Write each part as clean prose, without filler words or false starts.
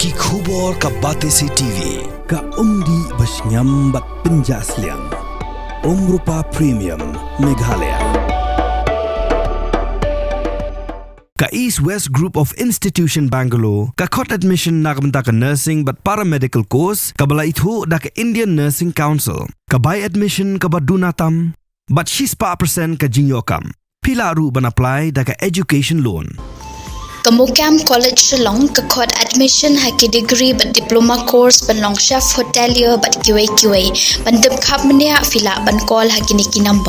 Ki khubor ka Batesi TV. Ka umdi basnyam bat penjaslian. Rupa Premium Meghalaya. Ka East West Group of Institution Bangalore, ka court admission nagbenta ka nursing but paramedical course, ka bala itu da ka Indian Nursing Council, ka buy admission ka badunatam, but 6% ka jingyokam. Pila ru ban apply da ka education loan. Kamukam College Shillong ka court admission haki degree but diploma course ban long chef hotelier but QA ban dep khap mania fila ban call haki niki number.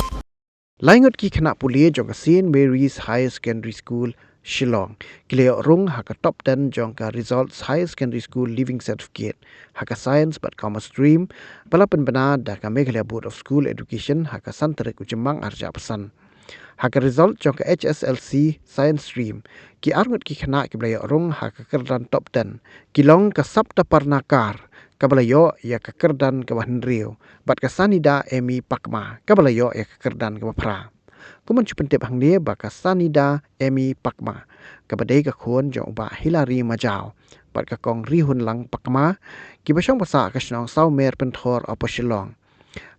Laingot ki khana pulie jong St Mary's Higher Secondary School Shillong kile rung haka top 10 jong ka results Higher Secondary School Living Certificate haka science but commerce stream balapan bana da ka Meghalaya Board of School Education haka santarik ujemang arja pesan. Haka result jong ka Hsslc science stream ki arngot ki khana ki blaya rung haka kerdan top 10 kilong ka sabta parnakar kabalayo ya ka kerdan ka bahnrio bat ka Sanida Pakma kabalayo ya ka kerdan ka bapra kuman chupentep hangni ba ka Sanida Pakma kabadai ka khon jong ba Hilary Majau bat ka kong rihun lang Pakma ki basong basa ka snong saumer penthor aposilong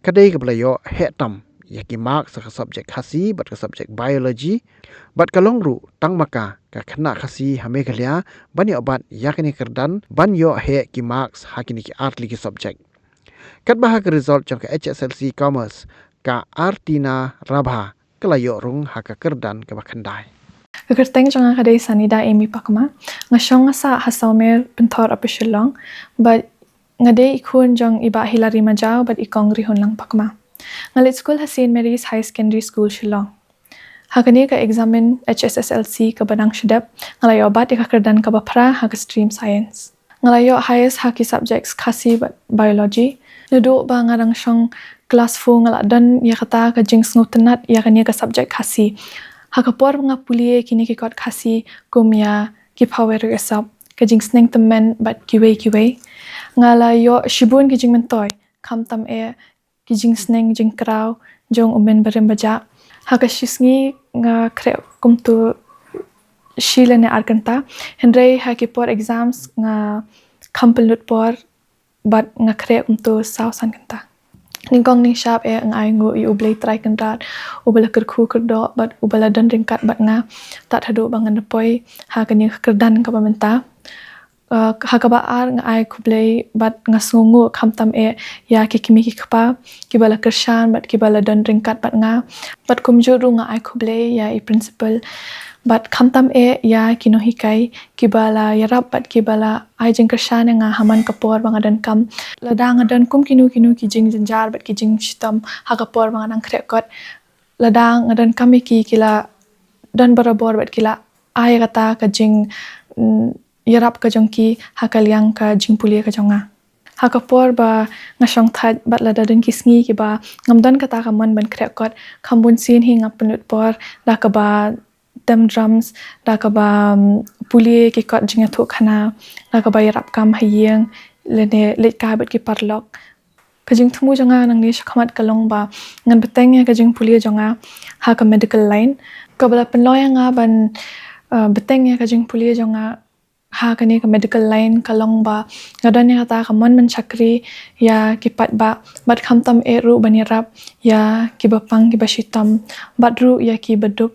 kadai kabalayo hetam yaki mark sa subjek Khasi bat ka subjek biology bat ka longru tang maka ka khana Khasi ha Meghalaya bani obat yakini kerdan ban yo he ki marks hakini ki art ligi subject kat bah ka result jong ka Hsslc commerce ka artina rabha kalayo rung ha ka kerdan ka bakhandai Kekerteng jong ka dei Sanida Pakma ngasong sa hasalmer pentor apisilong but ngade ikun jong iba Hilary Majau but ikong rihun lang Pakma ngalit school ha St Mary's High Secondary School Shillong. Hakani ka examine HSSLC ka banang shidap ngalayo bat ikakerdan ka bapra ha ka stream science. Ngalayo highest haki subjects Khasi biology. Nudu ba ngarang syong class 4 ngaladan ya kata ka jing ngutenat ya kani ka subject Khasi. Hakapor nga pulie kini ki kot Khasi kumya ki power resap ka jing sneng temen bat QA. Ngalayo shibun ki jing mentoy kam tam kijing sneng jing kraw jong umen barem baja haka shisngi nga kre kumtu shilane arkanta henry haki por exams nga kampelut por but nga kre kumtu sausan kanta ningkong ning shap ang aingo I ublay try kanrat ubala kerku kerdo but ubala dan ringkat but nga tat hadu bangan depoy haka ni kerdan ka pamenta hakabaar nga ay kublay bat nga sungu kamtam ya kikimi kikpa kibala kershan bat kibala don ringkat bat nga bat kumjuru nga ay kublay ya I principal bat kamtam ya kinohikai kibala yarap bat kibala ay jing kershan nga haman kapor banga dan kam ladang dan kum kinu ki jing janjar bat ki jing shitam hakapor banga nang krekot ladang dan kami ki kila dan barabor bat kila ay kata ka jing yarap ka jongki hakaliang ka jingpulia ka jonga hakapor ba ngasong thad bat lada den kisngi ki ba ngamdan kata ka man ban krekot khambun sin hi ngap penut por da ka ba dem drums da ka ba pulie ki kot jinga thu khana da ka ba yarap kam hayeng lene let ka bat ki parlok ka jing thumu jonga nang ni shakhamat kalong ba ngan beteng ya ka jing pulia jonga ha ka medical line ka bala penloya nga ban beteng ya ka jing pulia jonga ha kani ka medical line kalong ba ngadan ya ta ka man chakri ya kipat ba bat khamtam ru banirap ya kibapang kibashitam badru ya ki badup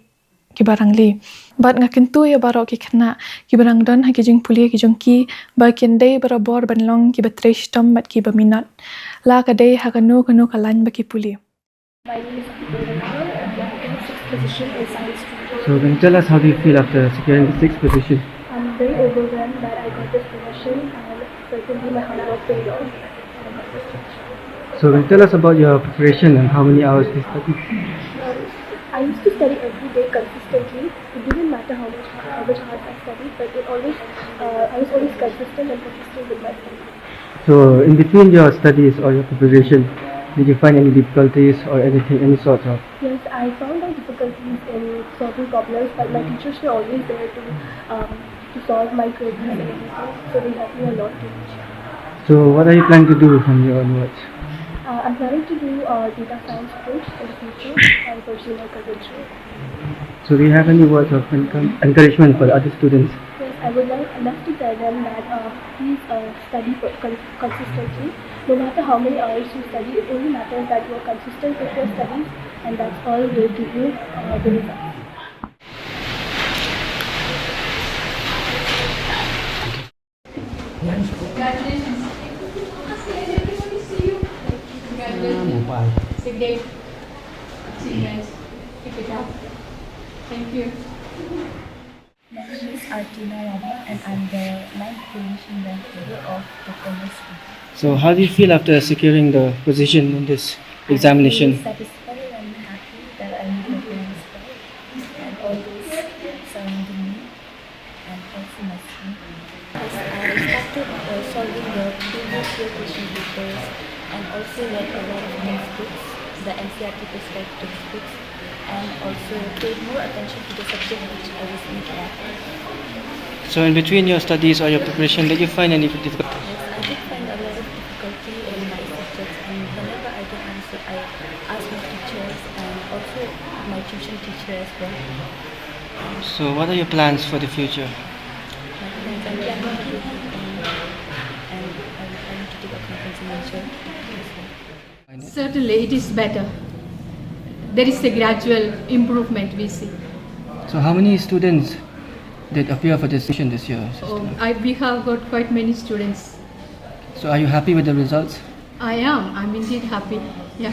kibarangli bat ngakintu ya baro ki khna kibarang don ha kijing pulia ki jongki ba kindai barabor banlong ki batreshtam bat ki baminat la ka dei ha kanu ka lan ba ki puli. My name is Pakma and I am in 6th position in science stream. So can you tell us how do you feel after securing the 6th position? I'm very overwhelmed that I got this position and certainly my hard work paid off. So can you tell us about your preparation and how many hours you study? I used to study every day consistently. It didn't matter how much hours I studied, but I was always consistent and persistent with my studies. So in between your studies or your preparation, did you find any difficulties or any sort of? Yes, I found out difficulties in solving problems, but my teachers were always there to solve my queries and everything. So they helped me a lot to teach. So what are you planning to do from here onwards? I'm planning to do data science course in the future and pursue my career. So do you have any words of encouragement for the other students? Yes, I would love to tell them that please study consistently. No matter how many hours you study, it only matters that you are consistent with your studies, and that's all will give you the results. Good day. See you guys. Keep it up. Thank you. My name is Artina Ravi and I'm the 9th position ranked leader of the chemistry. So how do you feel after securing the position in this examination? I'm really satisfied and happy that I meet my parents and all those surrounding me and also my son. I started solving the previous year question papers and also read a lot of news books, the NCERT perspective books, and also paid more attention to the subject which I was weak at. So in between your studies or your preparation, did you find any difficulty? Yes, I did find a lot of difficulty in my subjects, and whenever I get answer, I ask my teachers and also my tuition teacher as well. So what are your plans for the future? My friends, I'm planning to do and I'm planning to take accountancy major as well. Certainly, it is better. There is a gradual improvement we see. So how many students did appear for this session this year? We have got quite many students. So are you happy with the results? I am. I'm indeed happy. Yeah.